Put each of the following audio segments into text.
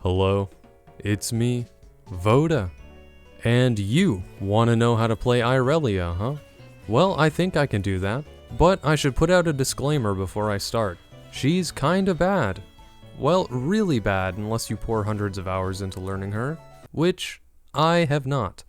Hello, it's me, Voda. And you want to know how to play Irelia, huh? Well, I think I can do that, but I should put out a disclaimer before I start. She's kinda bad. Well, really bad unless you pour hundreds of hours into learning her, which I have not.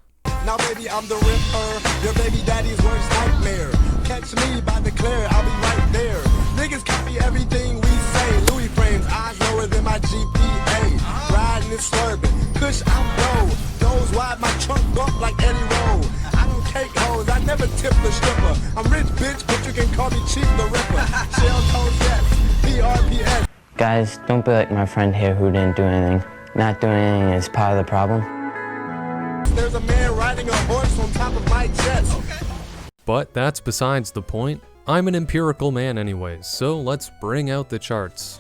Now baby, I'm the ripper, your baby daddy's worst nightmare. Catch me by the clear, I'll be right there. Niggas copy everything we say. Louis frames, eyes lower than my GPA. Riding and swerving, kush I'm low. Those wide, my trunk up like Eddie Roll. I don't cake hoes, I never tip the stripper. I'm rich bitch, but you can call me Chief the Ripper. Shell toes, yes, PRPS. Guys, don't be like my friend here who didn't do anything. Not doing anything is part of the problem. There's a man riding a horse on top of my chest. But that's besides the point. I'm an empirical man anyways, so let's bring out the charts.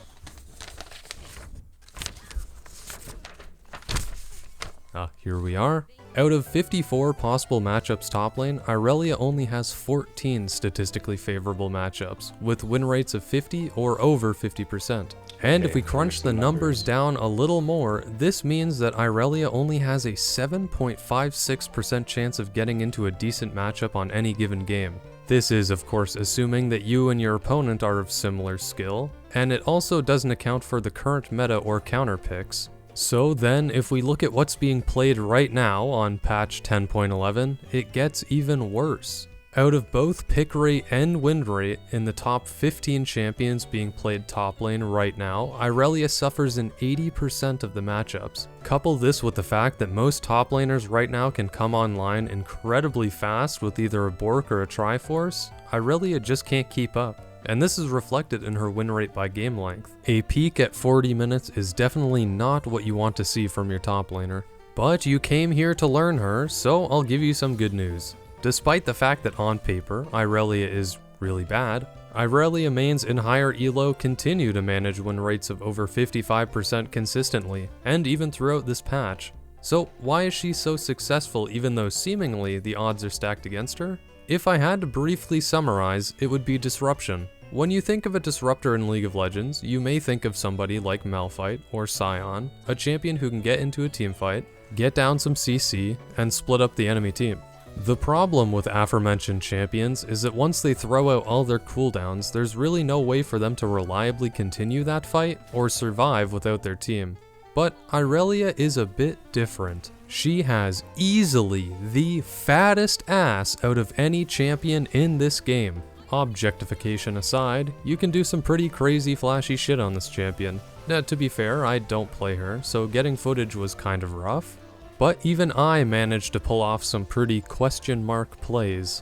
Here we are. Out of 54 possible matchups top lane, Irelia only has 14 statistically favorable matchups, with win rates of 50 or over 50%. And if we crunch the numbers down a little more, this means that Irelia only has a 7.56% chance of getting into a decent matchup on any given game. This is, of course, assuming that you and your opponent are of similar skill, and it also doesn't account for the current meta or counter picks. So then, if we look at what's being played right now on patch 10.11, it gets even worse. Out of both pick rate and win rate in the top 15 champions being played top lane right now, Irelia suffers in 80% of the matchups. Couple this with the fact that most top laners right now can come online incredibly fast with either a Bork or a Triforce, Irelia just can't keep up. And this is reflected in her win rate by game length. A peak at 40 minutes is definitely not what you want to see from your top laner. But you came here to learn her, so I'll give you some good news. Despite the fact that on paper, Irelia is really bad, Irelia mains in higher elo continue to manage win rates of over 55% consistently, and even throughout this patch. So why is she so successful even though seemingly the odds are stacked against her? If I had to briefly summarize, it would be disruption. When you think of a disruptor in League of Legends, you may think of somebody like Malphite or Sion, a champion who can get into a teamfight, get down some CC, and split up the enemy team. The problem with aforementioned champions is that once they throw out all their cooldowns, there's really no way for them to reliably continue that fight or survive without their team. But Irelia is a bit different. She has easily the fattest ass out of any champion in this game. Objectification aside, you can do some pretty crazy flashy shit on this champion. Now, to be fair, I don't play her, so getting footage was kind of rough. But even I managed to pull off some pretty question mark plays.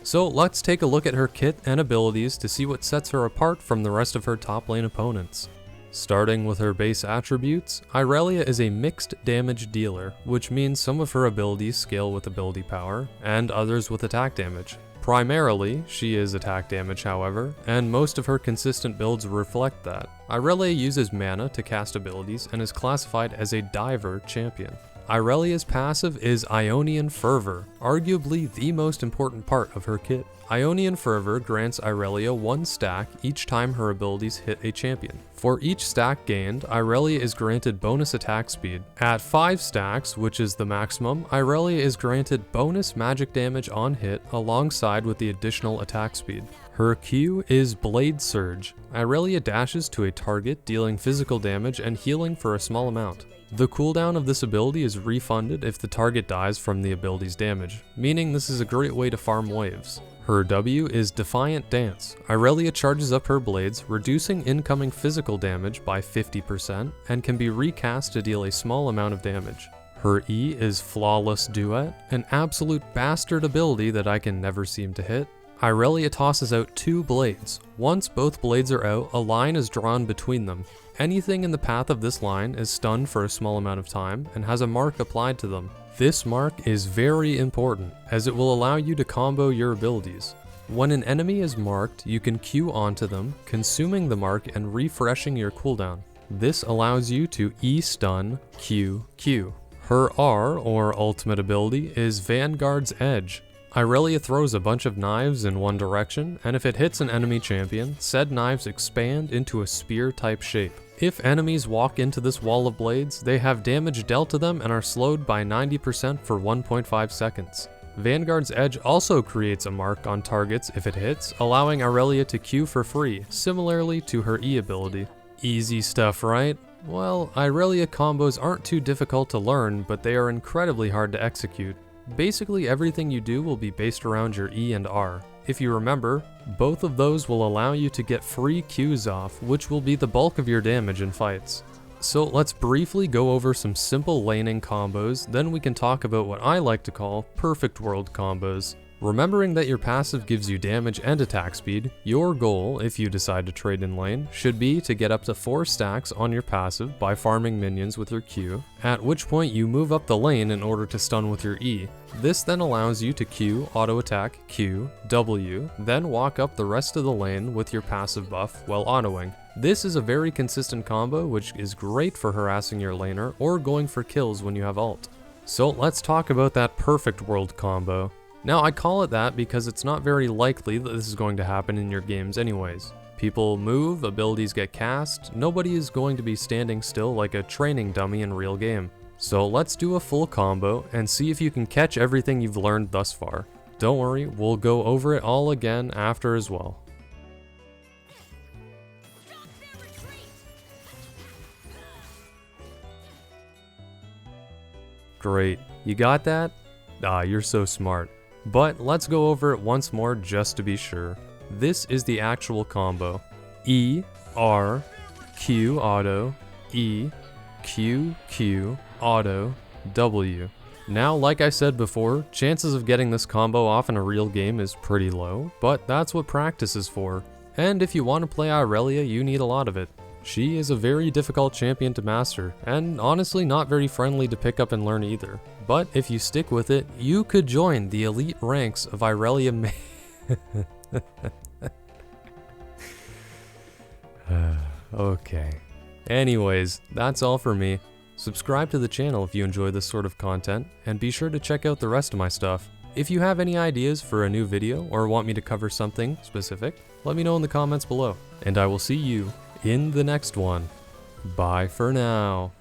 So let's take a look at her kit and abilities to see what sets her apart from the rest of her top lane opponents. Starting with her base attributes, Irelia is a mixed damage dealer, which means some of her abilities scale with ability power, and others with attack damage. Primarily, she is attack damage however, and most of her consistent builds reflect that. Irelia uses mana to cast abilities and is classified as a diver champion. Irelia's passive is Ionian Fervor, arguably the most important part of her kit. Ionian Fervor grants Irelia 1 stack each time her abilities hit a champion. For each stack gained, Irelia is granted bonus attack speed. At 5 stacks, which is the maximum, Irelia is granted bonus magic damage on hit alongside with the additional attack speed. Her Q is Blade Surge. Irelia dashes to a target, dealing physical damage and healing for a small amount. The cooldown of this ability is refunded if the target dies from the ability's damage, meaning this is a great way to farm waves. Her W is Defiant Dance. Irelia charges up her blades, reducing incoming physical damage by 50% and can be recast to deal a small amount of damage. Her E is Flawless Duet, an absolute bastard ability that I can never seem to hit. Irelia tosses out 2 blades. Once both blades are out, a line is drawn between them. Anything in the path of this line is stunned for a small amount of time and has a mark applied to them. This mark is very important, as it will allow you to combo your abilities. When an enemy is marked, you can Q onto them, consuming the mark and refreshing your cooldown. This allows you to E-stun, Q, Q. Her R, or ultimate ability, is Vanguard's Edge. Irelia throws a bunch of knives in one direction, and if it hits an enemy champion, said knives expand into a spear-type shape. If enemies walk into this wall of blades, they have damage dealt to them and are slowed by 90% for 1.5 seconds. Vanguard's Edge also creates a mark on targets if it hits, allowing Irelia to Q for free, similarly to her E ability. Easy stuff, right? Well, Irelia combos aren't too difficult to learn, but they are incredibly hard to execute. Basically everything you do will be based around your E and R. If you remember, both of those will allow you to get free Qs off, which will be the bulk of your damage in fights. So let's briefly go over some simple laning combos, then we can talk about what I like to call perfect world combos. Remembering that your passive gives you damage and attack speed, your goal, if you decide to trade in lane, should be to get up to 4 stacks on your passive by farming minions with your Q, at which point you move up the lane in order to stun with your E. This then allows you to Q, auto attack, Q, W, then walk up the rest of the lane with your passive buff while autoing. This is a very consistent combo which is great for harassing your laner or going for kills when you have ult. So let's talk about that perfect world combo. Now I call it that because it's not very likely that this is going to happen in your games anyways. People move, abilities get cast, nobody is going to be standing still like a training dummy in real game. So let's do a full combo and see if you can catch everything you've learned thus far. Don't worry, we'll go over it all again after as well. Great, you got that? Ah, you're so smart. But let's go over it once more just to be sure. This is the actual combo. E, R, Q auto, E, Q, Q, auto, W. Now, like I said before, chances of getting this combo off in a real game is pretty low, but that's what practice is for. And if you want to play Irelia, you need a lot of it. She is a very difficult champion to master, and honestly not very friendly to pick up and learn either. But if you stick with it, you could join the elite ranks of Irelia Okay. Anyways, that's all for me. Subscribe to the channel if you enjoy this sort of content, and be sure to check out the rest of my stuff. If you have any ideas for a new video or want me to cover something specific, let me know in the comments below. And I will see you in the next one. Bye for now.